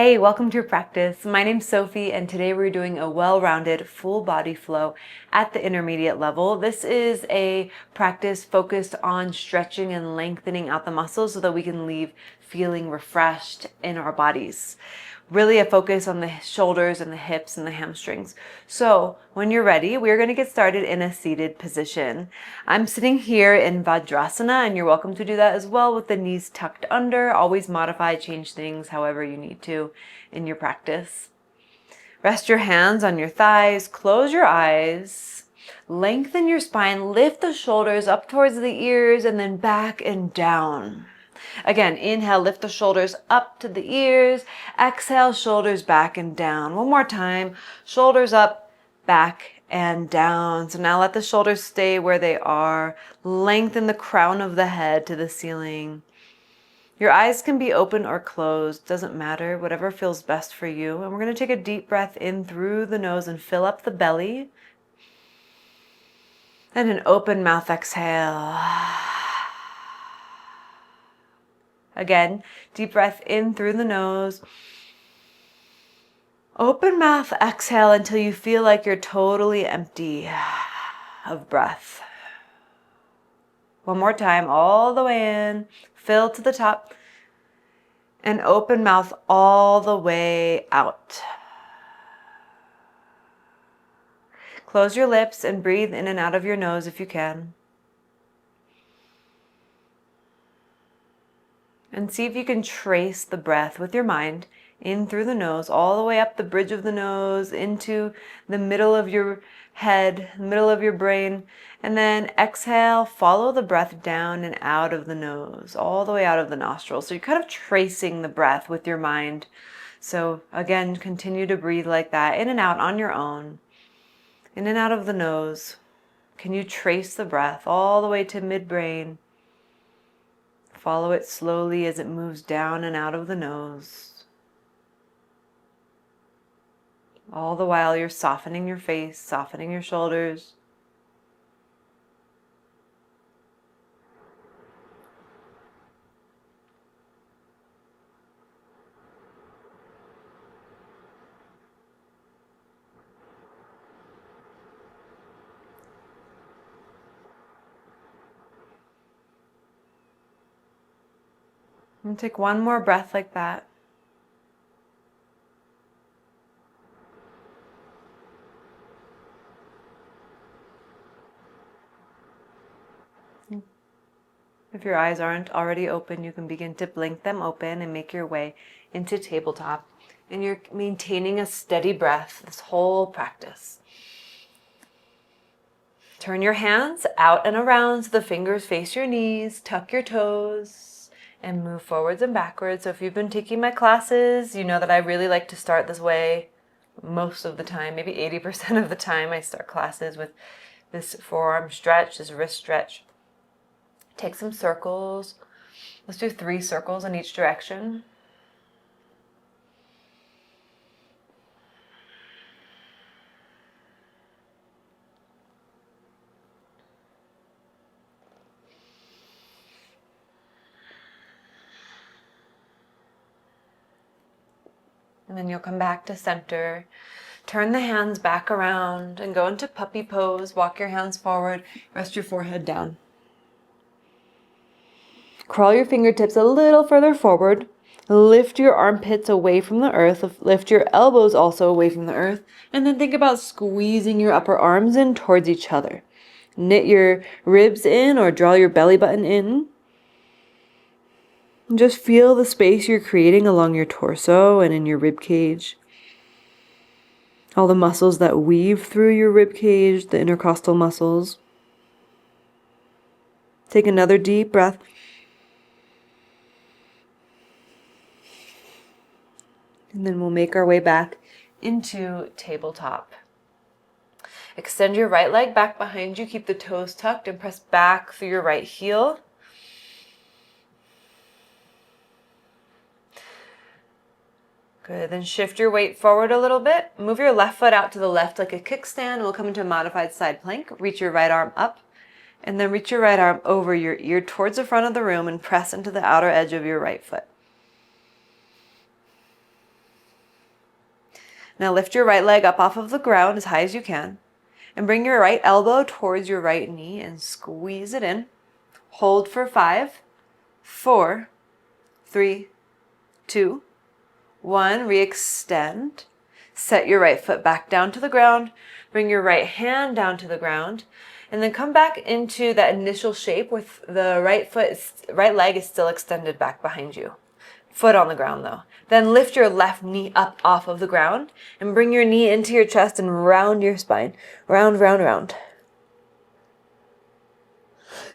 Hey, welcome to your practice. My name's Sophie, and today we're doing a well-rounded full body flow at the intermediate level. This is a practice focused on stretching and lengthening out the muscles so that we can leave feeling refreshed in our bodies. Really a focus on the shoulders and the hips and the hamstrings. So when you're ready, we're going to get started in a seated position. I'm sitting here in Vajrasana, and you're welcome to do that as well with the knees tucked under. Always modify, change things however you need to in your practice. Rest your hands on your thighs, close your eyes, lengthen your spine, lift the shoulders up towards the ears and then back and down. Again, inhale, lift the shoulders up to the ears. Exhale, shoulders back and down. One more time, shoulders up, back and down. So now let the shoulders stay where they are. Lengthen the crown of the head to the ceiling. Your eyes can be open or closed, doesn't matter, whatever feels best for you. And we're going to take a deep breath in through the nose and fill up the belly. And an open mouth exhale. Again, deep breath in through the nose. Open mouth exhale until you feel like you're totally empty of breath. One more time, all the way in, fill to the top, and open mouth all the way out. Close your lips and breathe in and out of your nose if you can. And see if you can trace the breath with your mind in through the nose, all the way up the bridge of the nose, into the middle of your head, middle of your brain. And then exhale, follow the breath down and out of the nose, all the way out of the nostrils. So you're kind of tracing the breath with your mind. So again, continue to breathe like that, in and out on your own. In and out of the nose. Can you trace the breath all the way to midbrain? Follow it slowly as it moves down and out of the nose. All the while you're softening your face, softening your shoulders. And take one more breath like that. If your eyes aren't already open, you can begin to blink them open and make your way into tabletop. And you're maintaining a steady breath this whole practice. Turn your hands out and around so the fingers face your knees, tuck your toes, and move forwards and backwards. So if you've been taking my classes, you know that I really like to start this way most of the time. Maybe 80% of the time I start classes with this forearm stretch, this wrist stretch. Take some circles. Let's do 3 circles in each direction. And then you'll come back to center. Turn the hands back around and go into puppy pose. Walk your hands forward. Rest your forehead down. Crawl your fingertips a little further forward. Lift your armpits away from the earth. Lift your elbows also away from the earth. And then think about squeezing your upper arms in towards each other. Knit your ribs in or draw your belly button in. And just feel the space you're creating along your torso and in your rib cage. All the muscles that weave through your rib cage, the intercostal muscles. Take another deep breath. And then we'll make our way back into tabletop. Extend your right leg back behind you. Keep the toes tucked and press back through your right heel. Good, then shift your weight forward a little bit. Move your left foot out to the left like a kickstand. We'll come into a modified side plank. Reach your right arm up, and then reach your right arm over your ear towards the front of the room and press into the outer edge of your right foot. Now lift your right leg up off of the ground as high as you can and bring your right elbow towards your right knee and squeeze it in. Hold for 5, 4, 3, 2, 1. Re-extend. Set your right foot back down to the ground. Bring your right hand down to the ground. And then come back into that initial shape with the right leg is still extended back behind you. Foot on the ground though. Then lift your left knee up off of the ground and bring your knee into your chest and round your spine. Round, round, round.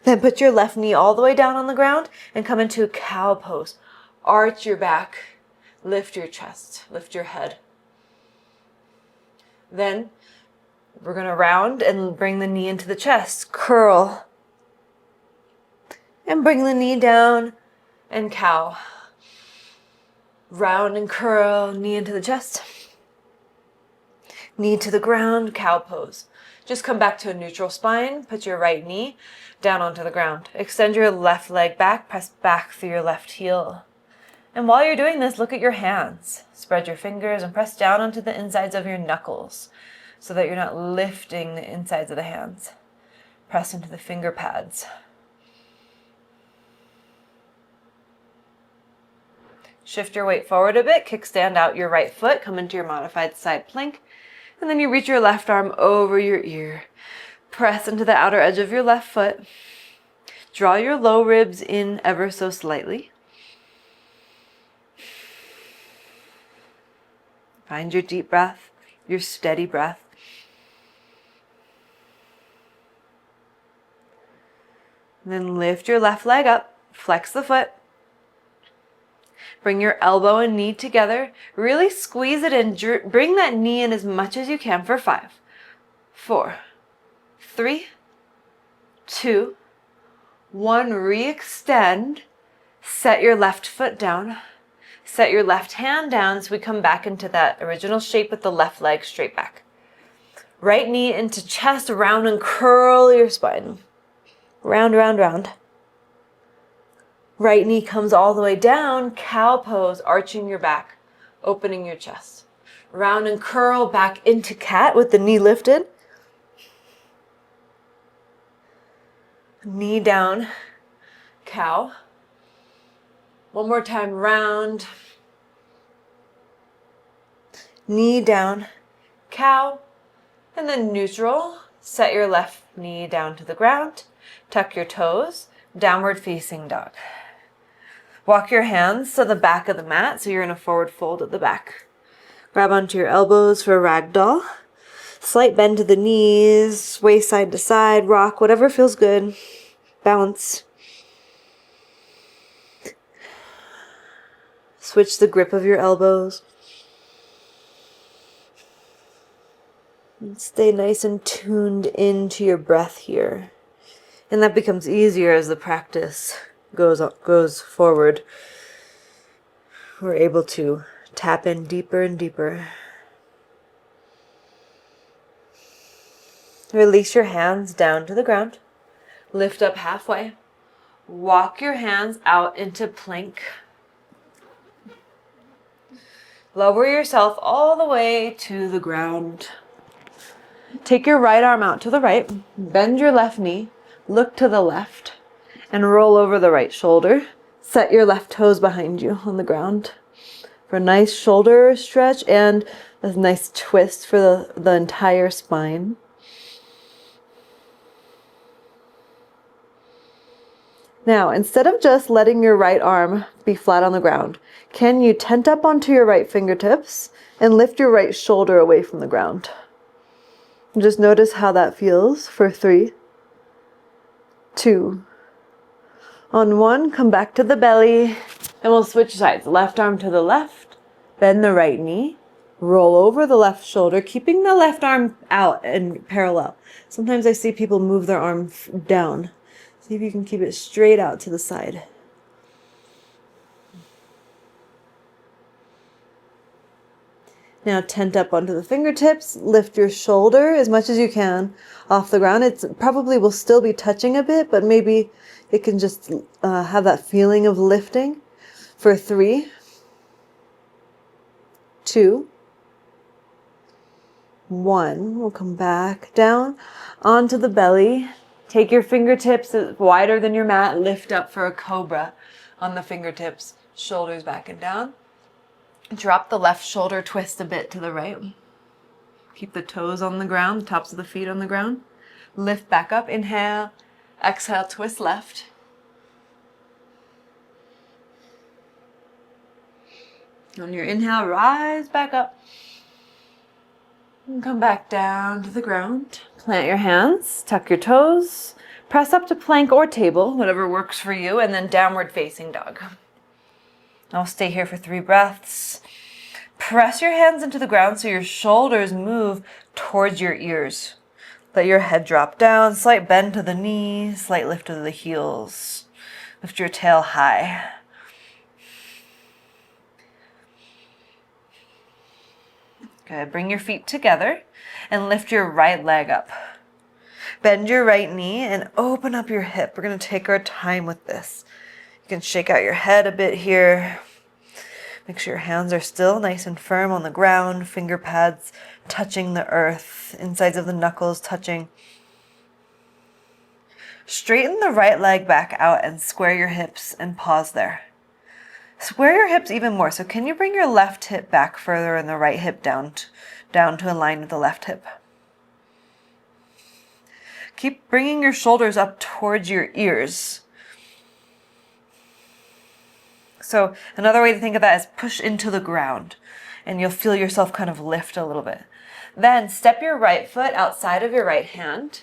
Then put your left knee all the way down on the ground and come into a cow pose. Arch your back. Lift your chest. Lift your head. Then we're going to round and bring the knee into the chest. Curl. And bring the knee down and cow. Round and curl, knee into the chest. Knee to the ground, cow pose. Just come back to a neutral spine. Put your right knee down onto the ground. Extend your left leg back. Press back through your left heel. And while you're doing this, look at your hands. Spread your fingers and press down onto the insides of your knuckles so that you're not lifting the insides of the hands. Press into the finger pads. Shift your weight forward a bit, kickstand out your right foot, come into your modified side plank, and then you reach your left arm over your ear. Press into the outer edge of your left foot. Draw your low ribs in ever so slightly. Find your deep breath, your steady breath. And then lift your left leg up, flex the foot. Bring your elbow and knee together. Really squeeze it in. Bring that knee in as much as you can for 5, 4, 3, 2, 1. Re-extend. Set your left foot down. Set your left hand down so we come back into that original shape with the left leg straight back. Right knee into chest, round and curl your spine. Round, round, round. Right knee comes all the way down, cow pose, arching your back, opening your chest. Round and curl back into cat with the knee lifted. Knee down, cow. One more time, round. Knee down, cow. And then neutral. Set your left knee down to the ground. Tuck your toes. Downward facing dog. Walk your hands to the back of the mat so you're in a forward fold at the back. Grab onto your elbows for a ragdoll. Slight bend to the knees, sway side to side, rock, whatever feels good. Bounce. Switch the grip of your elbows. And stay nice and tuned into your breath here. And that becomes easier as the practice goes forward. We're able to tap in deeper and deeper. Release your hands down to the ground. Lift up halfway. Walk your hands out into plank. Lower yourself all the way to the ground. Take your right arm out to the right. Bend your left knee. Look to the left and roll over the right shoulder. Set your left toes behind you on the ground for a nice shoulder stretch and a nice twist for the entire spine. Now, instead of just letting your right arm be flat on the ground, can you tent up onto your right fingertips and lift your right shoulder away from the ground? Just notice how that feels for 3, 2. On 1, come back to the belly, and we'll switch sides. Left arm to the left, bend the right knee, roll over the left shoulder, keeping the left arm out and parallel. Sometimes I see people move their arm down. See if you can keep it straight out to the side. Now tent up onto the fingertips, lift your shoulder as much as you can off the ground. It probably will still be touching a bit, but maybe it can just have that feeling of lifting for 3, 2, 1. We'll come back down onto the belly. Take your fingertips wider than your mat. Lift up for a cobra on the fingertips. Shoulders back and down. Drop the left shoulder, twist a bit to the right. Keep the toes on the ground, the tops of the feet on the ground. Lift back up. Inhale. Exhale, twist left. On your inhale, rise back up. And come back down to the ground. Plant your hands, tuck your toes, press up to plank or table, whatever works for you, and then downward facing dog. I'll stay here for 3 breaths. Press your hands into the ground so your shoulders move towards your ears. Let your head drop down, slight bend to the knees, slight lift of the heels. Lift your tail high. Good. Bring your feet together and lift your right leg up. Bend your right knee and open up your hip. We're going to take our time with this. You can shake out your head a bit here. Make sure your hands are still nice and firm on the ground, finger pads touching the earth, insides of the knuckles touching. Straighten the right leg back out and square your hips and pause there. Square your hips even more. So can you bring your left hip back further and the right hip down to align with the left hip? Keep bringing your shoulders up towards your ears. So another way to think of that is push into the ground and you'll feel yourself kind of lift a little bit. Then step your right foot outside of your right hand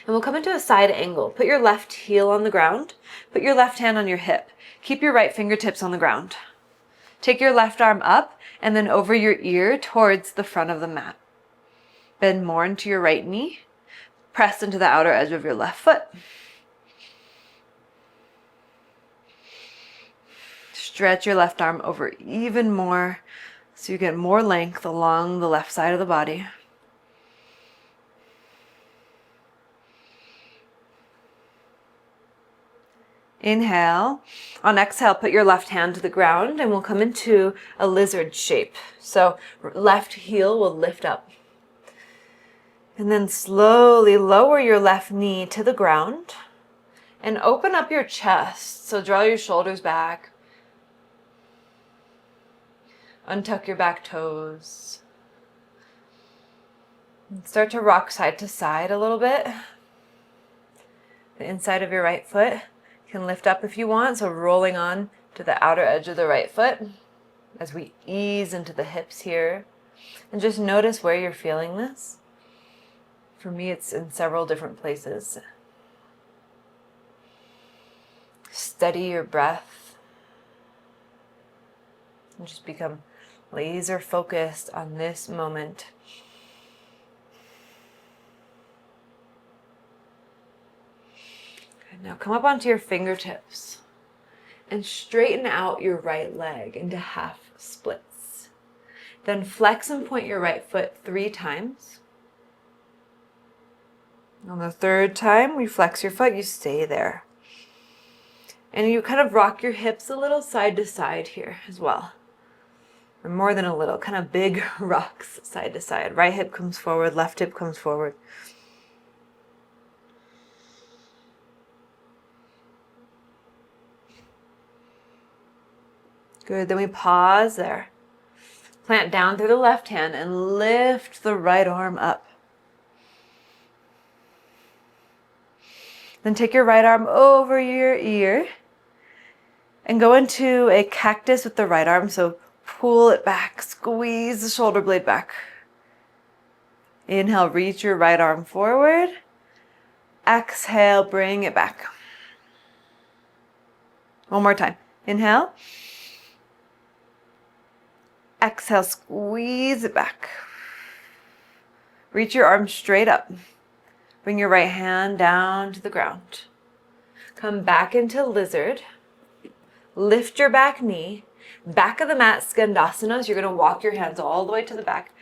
and we'll come into a side angle. Put your left heel on the ground. Put your left hand on your hip. Keep your right fingertips on the ground. Take your left arm up and then over your ear towards the front of the mat. Bend more into your right knee. Press into the outer edge of your left foot. Stretch your left arm over even more so you get more length along the left side of the body. Inhale. On exhale, put your left hand to the ground and we'll come into a lizard shape. So left heel will lift up. And then slowly lower your left knee to the ground and open up your chest. So draw your shoulders back. Untuck your back toes. And start to rock side to side a little bit. The inside of your right foot can lift up if you want, so rolling on to the outer edge of the right foot as we ease into the hips here. And just notice where you're feeling this. For me, it's in several different places. Steady your breath. And just become laser focused on this moment. Now come up onto your fingertips and straighten out your right leg into half splits. Then flex and point your right foot 3 times. On the 3rd time, we flex your foot, you stay there. And you kind of rock your hips a little side to side here as well. Or more than a little, kind of big rocks side to side. Right hip comes forward, left hip comes forward. Good, then we pause there. Plant down through the left hand and lift the right arm up. Then take your right arm over your ear and go into a cactus with the right arm. So pull it back, squeeze the shoulder blade back. Inhale, reach your right arm forward. Exhale, bring it back. One more time. Inhale. Exhale, squeeze it back. Reach your arm straight up. Bring your right hand down to the ground. Come back into lizard. Lift your back knee. Back of the mat, Skandasana. So you're going to walk your hands all the way to the back.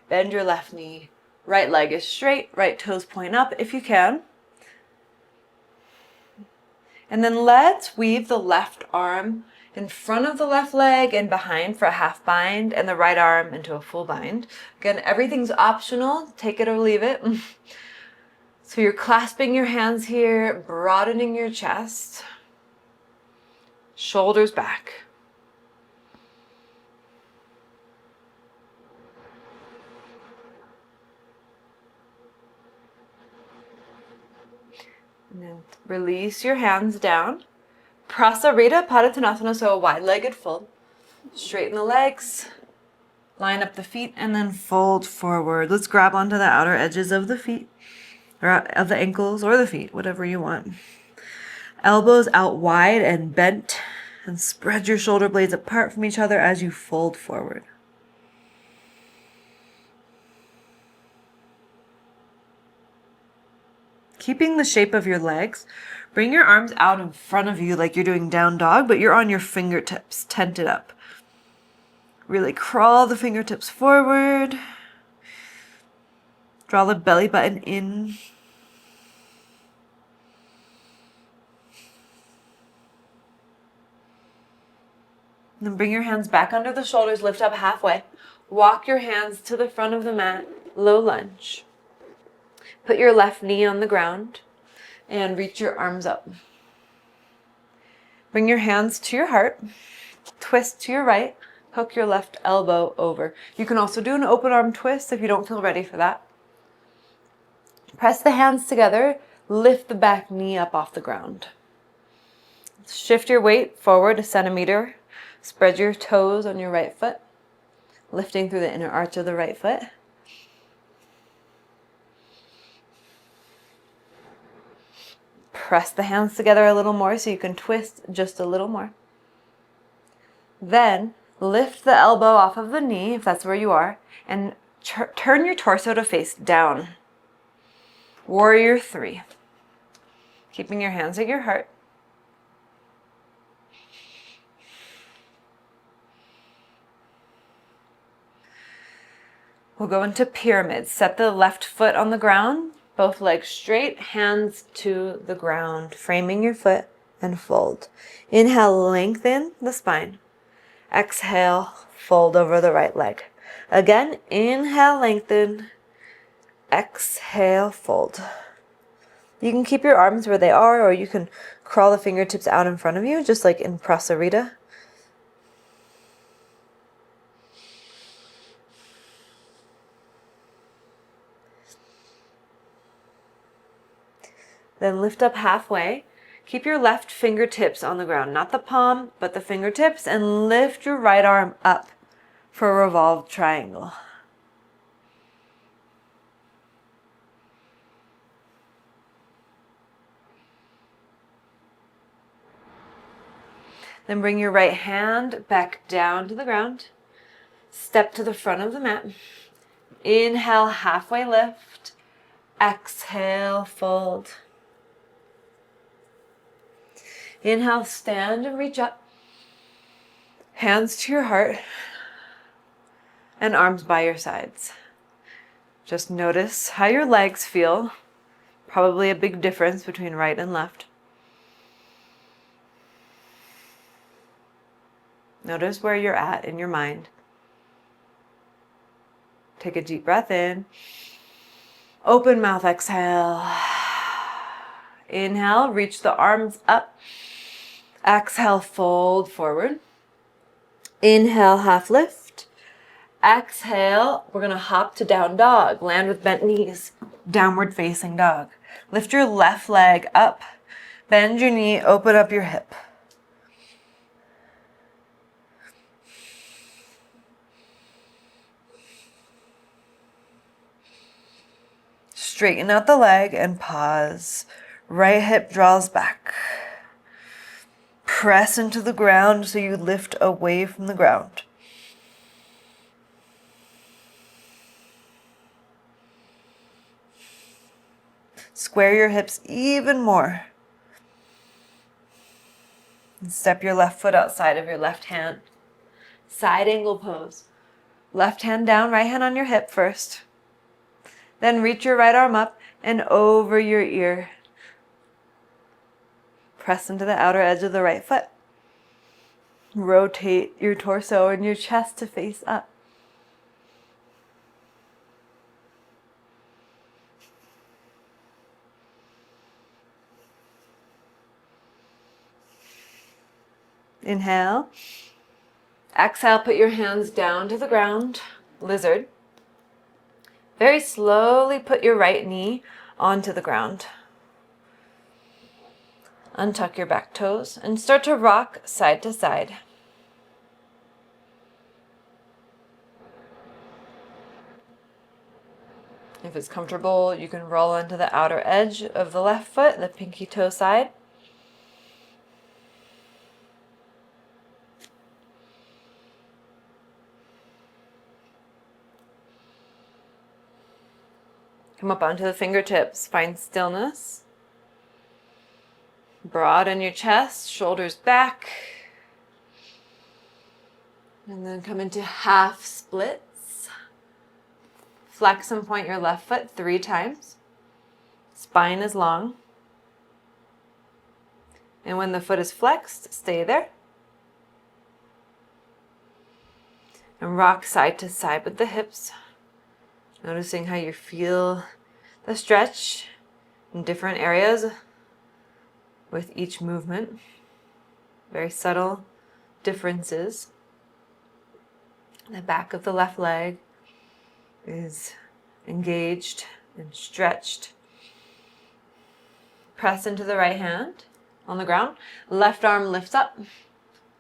Bend your left knee. Right leg is straight. Right toes point up if you can. And then let's weave the left arm in front of the left leg and behind for a half bind, and the right arm into a full bind. Again, everything's optional. Take it or leave it. So you're clasping your hands here, broadening your chest, shoulders back. And then release your hands down. Prasarita Padottanasana, so a wide-legged fold. Straighten the legs, line up the feet, and then fold forward. Let's grab onto the outer edges of the feet, or of the ankles, or the feet, whatever you want. Elbows out wide and bent, and spread your shoulder blades apart from each other as you fold forward. Keeping the shape of your legs, bring your arms out in front of you like you're doing down dog, but you're on your fingertips, tented up. Really crawl the fingertips forward. Draw the belly button in. Then bring your hands back under the shoulders, lift up halfway. Walk your hands to the front of the mat, low lunge. Put your left knee on the ground and reach your arms up. Bring your hands to your heart, twist to your right, hook your left elbow over. You can also do an open arm twist if you don't feel ready for that. Press the hands together, lift the back knee up off the ground. Shift your weight forward a centimeter. Spread your toes on your right foot, lifting through the inner arch of the right foot. Press the hands together a little more so you can twist just a little more. Then lift the elbow off of the knee, if that's where you are, and turn your torso to face down. Warrior 3. Keeping your hands at your heart. We'll go into pyramid. Set the left foot on the ground, both legs straight, hands to the ground, framing your foot and fold. Inhale, lengthen the spine. Exhale, fold over the right leg. Again, inhale, lengthen. Exhale, fold. You can keep your arms where they are, or you can crawl the fingertips out in front of you, just like in Prasarita. Then lift up halfway. Keep your left fingertips on the ground, not the palm, but the fingertips, and lift your right arm up for a revolved triangle. Then bring your right hand back down to the ground. Step to the front of the mat. Inhale, halfway lift. Exhale, fold. Inhale, stand and reach up. Hands to your heart and arms by your sides. Just notice how your legs feel. Probably a big difference between right and left. Notice where you're at in your mind. Take a deep breath in. Open mouth, exhale. Inhale, reach the arms up. Exhale, fold forward. Inhale, half lift. Exhale, we're going to hop to down dog. Land with bent knees. Downward facing dog. Lift your left leg up. Bend your knee, open up your hip. Straighten out the leg and pause. Right hip draws back. Press into the ground so you lift away from the ground. Square your hips even more. And step your left foot outside of your left hand. Side angle pose. Left hand down, right hand on your hip first. Then reach your right arm up and over your ear. Press into the outer edge of the right foot. Rotate your torso and your chest to face up. Inhale. Exhale, put your hands down to the ground, lizard. Very slowly put your right knee onto the ground. Untuck your back toes and start to rock side to side. If it's comfortable, you can roll onto the outer edge of the left foot, the pinky toe side. Come up onto the fingertips, find stillness. Broaden your chest, shoulders back. And then come into half splits. Flex and point your left foot 3 times. Spine is long. And when the foot is flexed, stay there. And rock side to side with the hips. Noticing how you feel the stretch in different areas with each movement. Very subtle differences. The back of the left leg is engaged and stretched. Press into the right hand on the ground. Left arm lifts up.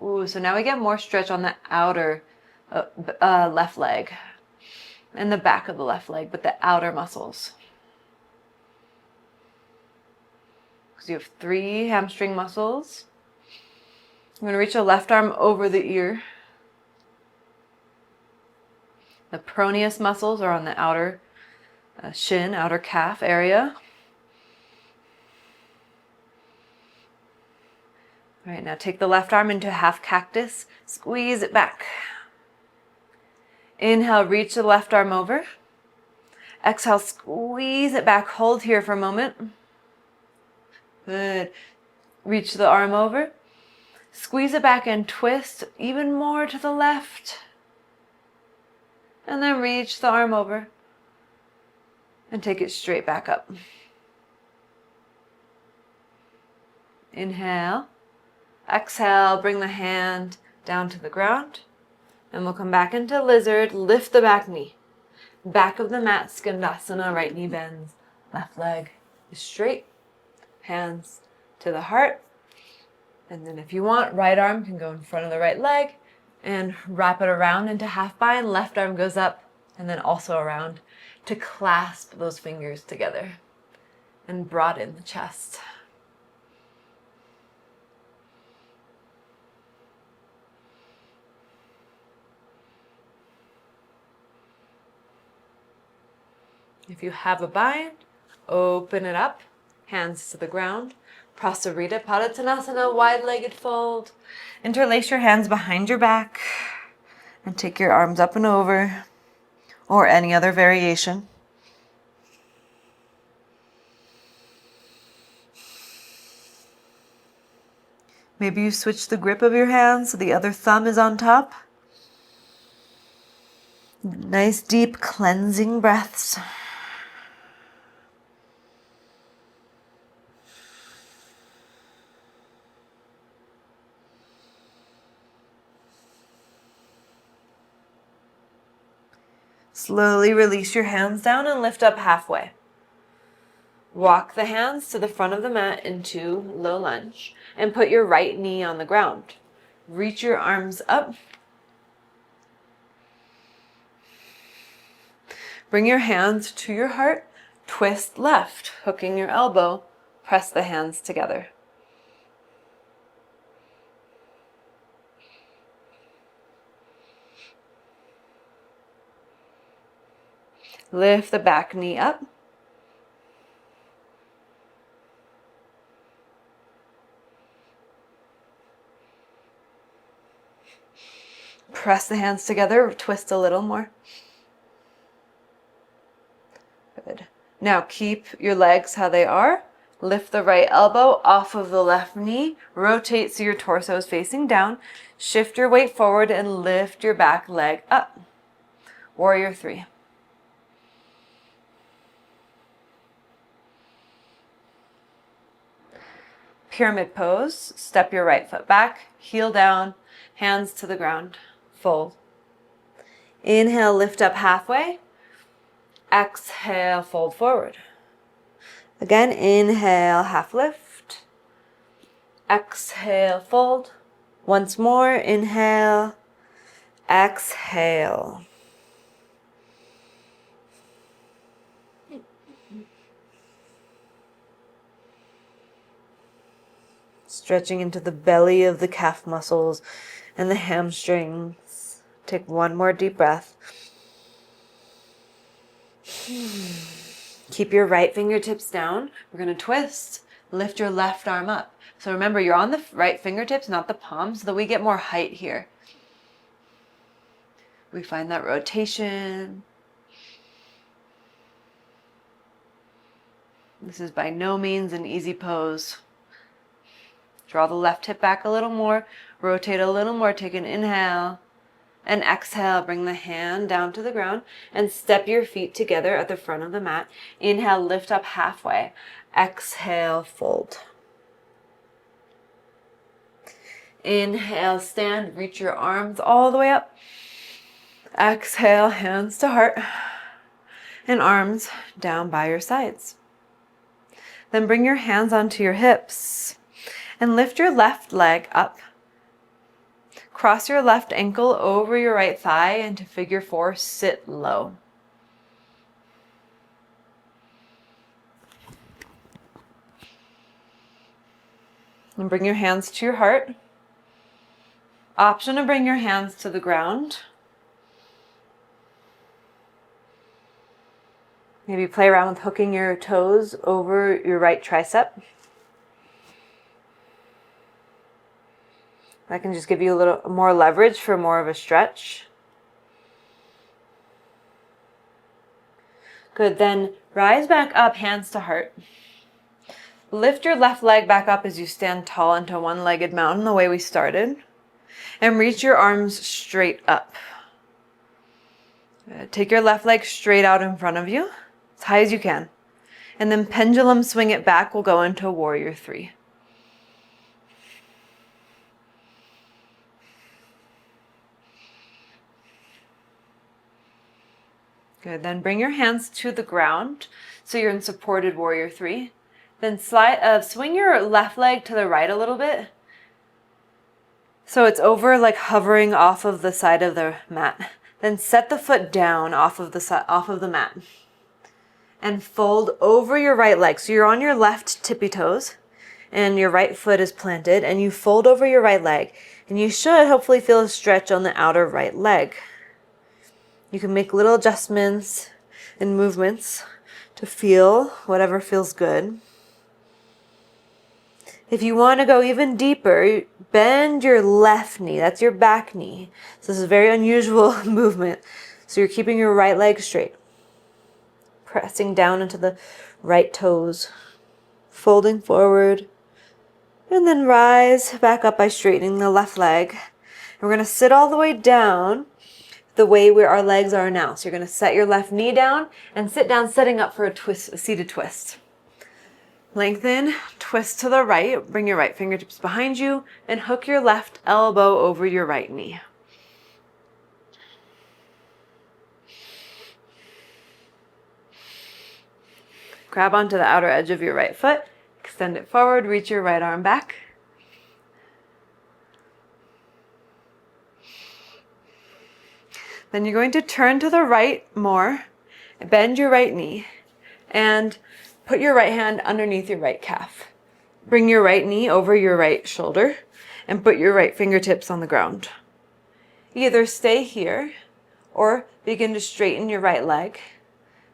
Ooh, so now we get more stretch on the outer left leg. And the back of the left leg, but the outer muscles. Because you have 3 hamstring muscles. I'm going to reach the left arm over the ear. The peroneus muscles are on the outer shin, outer calf area. All right, now take the left arm into half cactus. Squeeze it back. Inhale, reach the left arm over. Exhale, squeeze it back. Hold here for a moment. Good. Reach the arm over. Squeeze it back and twist even more to the left. And then reach the arm over. And take it straight back up. Inhale. Exhale, bring the hand down to the ground. And we'll come back into lizard, lift the back knee. Back of the mat, Skandasana, right knee bends. Left leg is straight. Hands to the heart. And then if you want, right arm can go in front of the right leg and wrap it around into half bind. Left arm goes up and then also around to clasp those fingers together and broaden the chest. If you have a bind, open it up, hands to the ground. Prasarita Padottanasana, wide-legged fold. Interlace your hands behind your back and take your arms up and over, or any other variation. Maybe you switch the grip of your hands so the other thumb is on top. Nice deep cleansing breaths. Slowly release your hands down and lift up halfway. Walk the hands to the front of the mat into low lunge and put your right knee on the ground. Reach your arms up. Bring your hands to your heart. Twist left, hooking your elbow. Press the hands together. Lift the back knee up. Press the hands together, twist a little more. Good. Now keep your legs how they are Lift the right elbow off of the left knee. Rotate so your torso is facing down. Shift your weight forward and lift your back leg up. Warrior 3. Pyramid pose. Step your right foot back. Heel down. Hands to the ground. Fold. Inhale, lift up halfway. Exhale, fold forward. Again, inhale, half lift. Exhale, fold. Once more, inhale, exhale. Stretching into the belly of the calf muscles and the hamstrings. Take one more deep breath. Keep your right fingertips down. We're going to twist. Lift your left arm up. So remember, you're on the right fingertips, not the palms, so that we get more height here. We find that rotation. This is by no means an easy pose. Draw the left hip back a little more. Rotate a little more. Take an inhale. And exhale, bring the hand down to the ground and step your feet together at the front of the mat. Inhale, lift up halfway. Exhale, fold. Inhale, stand, reach your arms all the way up. Exhale, hands to heart and arms down by your sides. Then bring your hands onto your hips and lift your left leg up. Cross your left ankle over your right thigh into figure 4, sit low. And bring your hands to your heart. Option to bring your hands to the ground. Maybe play around with hooking your toes over your right tricep. That can just give you a little more leverage for more of a stretch. Good, then rise back up, hands to heart. Lift your left leg back up as you stand tall into one-legged mountain the way we started. And reach your arms straight up. Take your left leg straight out in front of you, as high as you can. And then pendulum swing it back, we'll go into warrior 3. Good, then bring your hands to the ground so you're in supported warrior 3. Then swing your left leg to the right a little bit. So it's over, like hovering off of the side of the mat. Then set the foot down off of the mat. And fold over your right leg. So you're on your left tippy toes and your right foot is planted and you fold over your right leg. And you should hopefully feel a stretch on the outer right leg. You can make little adjustments and movements to feel whatever feels good. If you want to go even deeper, bend your left knee. That's your back knee. So this is a very unusual movement. So you're keeping your right leg straight. Pressing down into the right toes. Folding forward. And then rise back up by straightening the left leg. And we're going to sit all the way down the way where our legs are now. So you're going to set your left knee down and sit down, setting up for a seated twist. Lengthen, twist to the right, bring your right fingertips behind you, and hook your left elbow over your right knee. Grab onto the outer edge of your right foot, extend it forward, reach your right arm back. Then you're going to turn to the right more, bend your right knee, and put your right hand underneath your right calf. Bring your right knee over your right shoulder and put your right fingertips on the ground. Either stay here or begin to straighten your right leg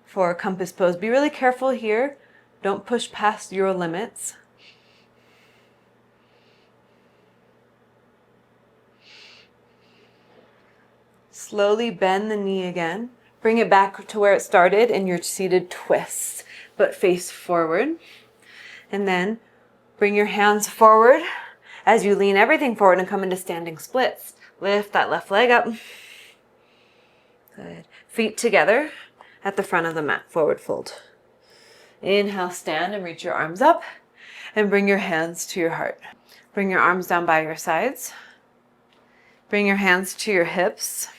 for a compass pose. Be really careful here. Don't push past your limits. Slowly bend the knee again. Bring it back to where it started in your seated twist, but face forward. And then bring your hands forward as you lean everything forward and come into standing splits. Lift that left leg up. Good. Feet together at the front of the mat, forward fold. Inhale, stand and reach your arms up and bring your hands to your heart. Bring your arms down by your sides. Bring your hands to your hips.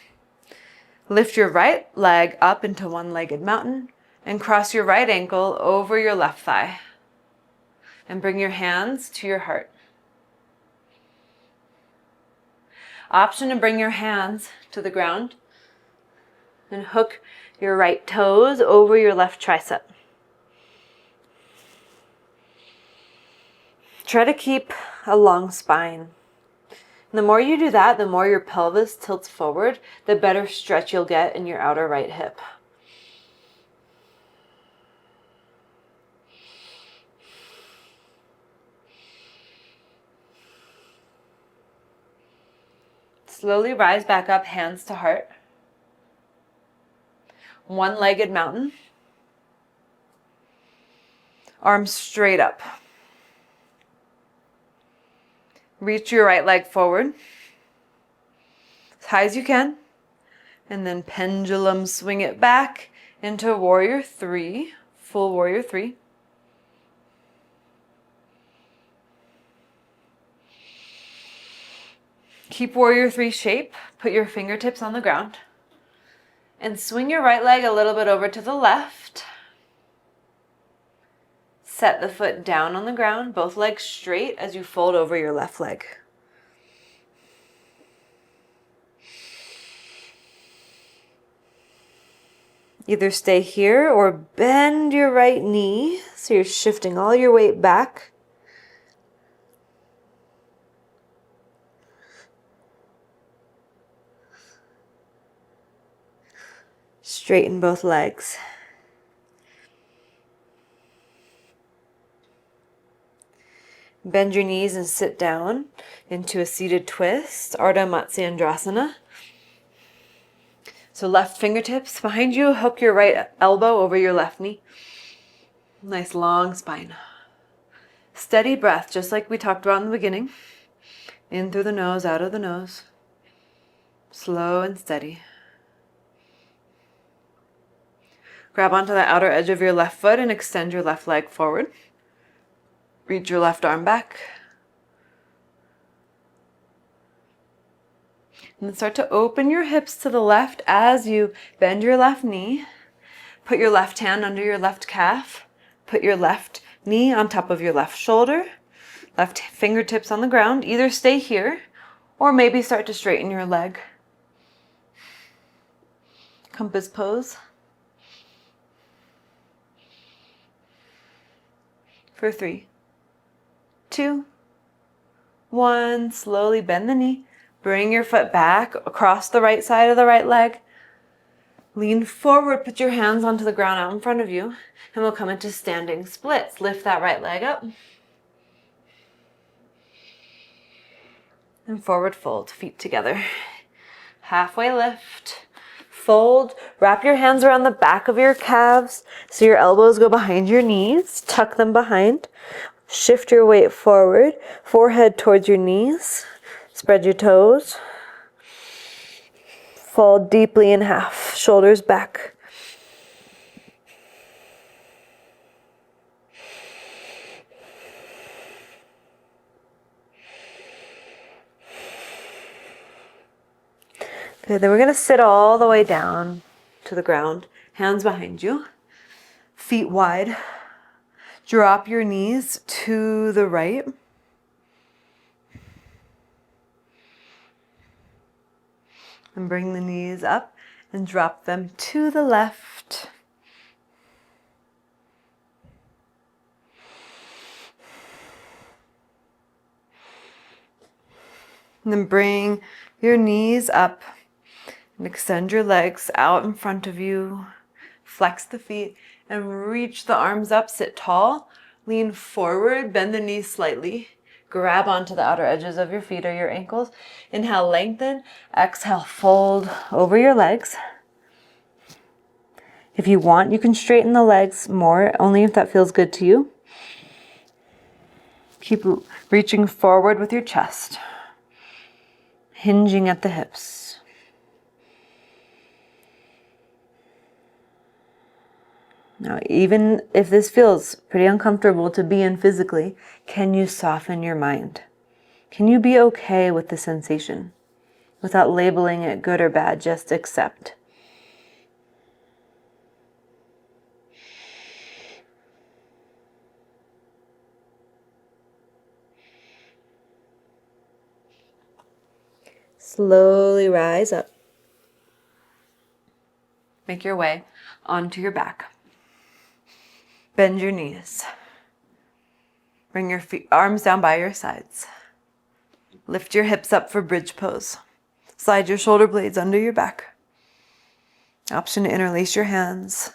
Lift your right leg up into one-legged mountain and cross your right ankle over your left thigh. And bring your hands to your heart. Option to bring your hands to the ground and hook your right toes over your left tricep. Try to keep a long spine. And the more you do that, the more your pelvis tilts forward, the better stretch you'll get in your outer right hip. Slowly rise back up, hands to heart. One-legged mountain. Arms straight up. Reach your right leg forward as high as you can. And then pendulum swing it back into warrior three, full warrior three. Keep warrior three shape. Put your fingertips on the ground. And swing your right leg a little bit over to the left. Set the foot down on the ground, both legs straight as you fold over your left leg. Either stay here or bend your right knee so you're shifting all your weight back. Straighten both legs. Bend your knees and sit down into a seated twist, Ardha Matsyendrasana. So left fingertips behind you, hook your right elbow over your left knee. Nice long spine. Steady breath, just like we talked about in the beginning. In through the nose, out of the nose. Slow and steady. Grab onto the outer edge of your left foot and extend your left leg forward. Reach your left arm back. And then start to open your hips to the left as you bend your left knee. Put your left hand under your left calf. Put your left knee on top of your left shoulder. Left fingertips on the ground. Either stay here or maybe start to straighten your leg. Compass pose. For 3, 2, 1. Slowly bend the knee. Bring your foot back across the right side of the right leg. Lean forward. Put your hands onto the ground out in front of you. And we'll come into standing splits. Lift that right leg up. And forward fold. Feet together. Halfway lift. Fold. Wrap your hands around the back of your calves so your elbows go behind your knees. Tuck them behind. Shift your weight forward. Forehead towards your knees. Spread your toes. Fold deeply in half. Shoulders back. Good, then we're going to sit all the way down to the ground. Hands behind you. Feet wide. Drop your knees to the right. And bring the knees up and drop them to the left. And then bring your knees up and extend your legs out in front of you. Flex the feet and reach the arms up. Sit tall. Lean forward. Bend the knees slightly. Grab onto the outer edges of your feet or your ankles. Inhale, lengthen. Exhale, fold over your legs. If you want, you can straighten the legs more, only if that feels good to you. Keep reaching forward with your chest, hinging at the hips. Now, even if this feels pretty uncomfortable to be in physically, can you soften your mind? Can you be okay with the sensation without labeling it good or bad? Just accept. Slowly rise up. Make your way onto your back. Bend your knees. Bring your arms down by your sides. Lift your hips up for bridge pose. Slide your shoulder blades under your back. Option to interlace your hands.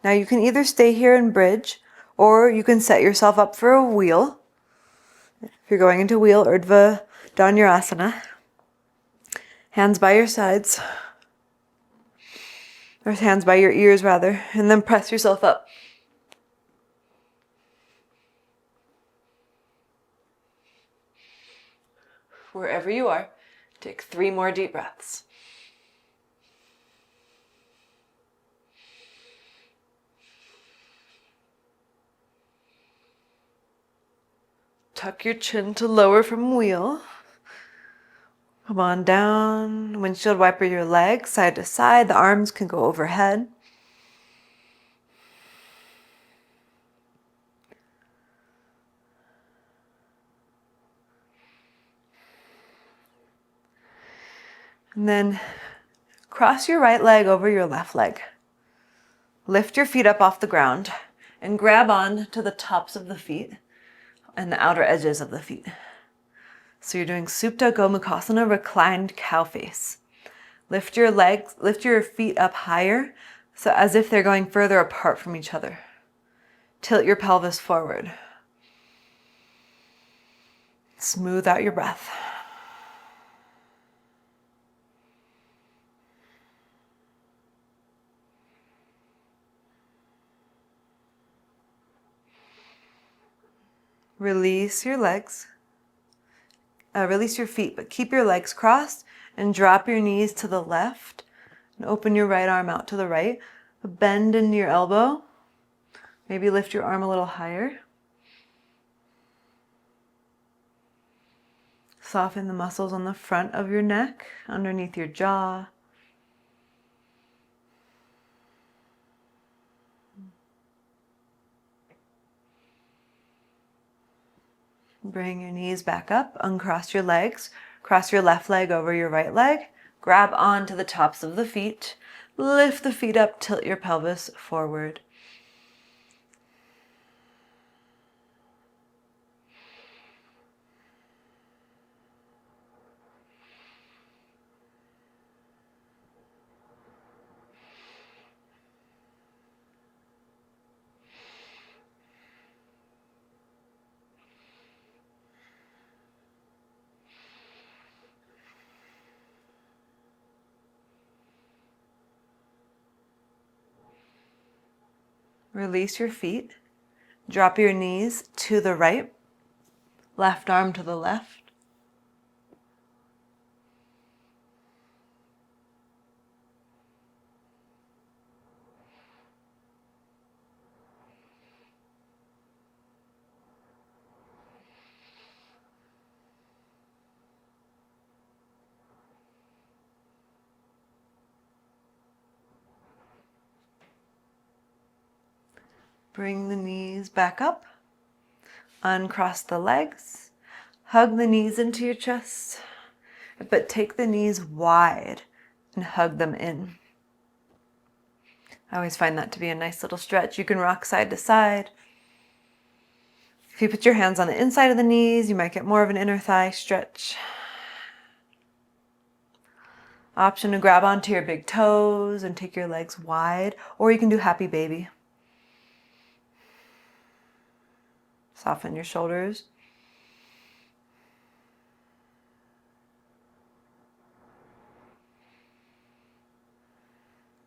Now you can either stay here and bridge, or you can set yourself up for a wheel. If you're going into wheel, Urdhva Dhanurasana. Hands by your sides, or hands by your ears rather, and then press yourself up. Wherever you are, take 3 more deep breaths. Tuck your chin to lower from wheel. Come on down. Windshield wiper your legs side to side. The arms can go overhead. And then cross your right leg over your left leg. Lift your feet up off the ground and grab on to the tops of the feet and the outer edges of the feet. So you're doing Supta Gomukhasana, reclined cow face. Lift your legs, lift your feet up higher, so as if they're going further apart from each other. Tilt your pelvis forward. Smooth out your breath. Release your legs. Release your feet, but keep your legs crossed and drop your knees to the left and open your right arm out to the right. Bend in your elbow. Maybe lift your arm a little higher. Soften the muscles on the front of your neck, underneath your jaw. Bring your knees back up, uncross your legs, cross your left leg over your right leg, grab onto the tops of the feet, lift the feet up, tilt your pelvis forward. Release your feet. Drop your knees to the right, left arm to the left. Bring the knees back up. Uncross the legs. Hug the knees into your chest, but take the knees wide and hug them in. I always find that to be a nice little stretch. You can rock side to side. If you put your hands on the inside of the knees, you might get more of an inner thigh stretch. Option to grab onto your big toes and take your legs wide, or you can do happy baby. Soften your shoulders.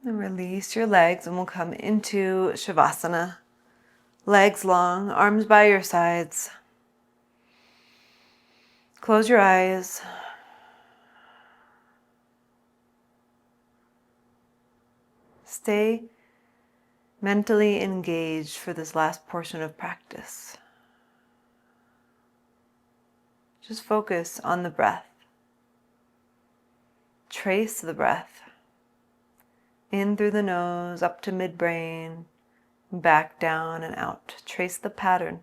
And release your legs and we'll come into Shavasana. Legs long, arms by your sides. Close your eyes. Stay mentally engaged for this last portion of practice. Just focus on the breath. Trace the breath. In through the nose, up to midbrain, back down and out. Trace the pattern.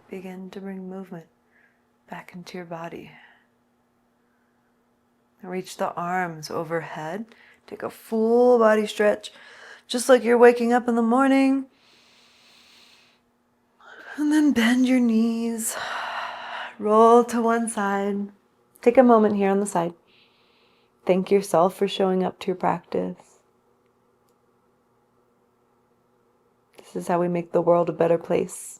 Begin to bring movement back into your body. Reach the arms overhead. Take a full body stretch, just like you're waking up in the morning. And then bend your knees. Roll to one side. Take a moment here on the side. Thank yourself for showing up to your practice. This is how we make the world a better place.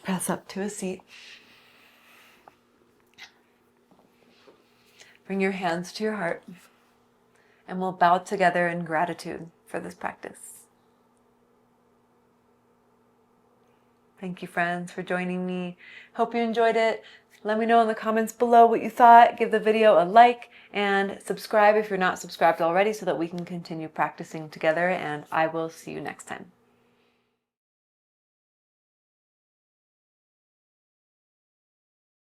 Press up to a seat. Bring your hands to your heart. And we'll bow together in gratitude for this practice. Thank you, friends, for joining me. Hope you enjoyed it. Let me know in the comments below what you thought. Give the video a like and subscribe if you're not subscribed already so that we can continue practicing together, and I will see you next time.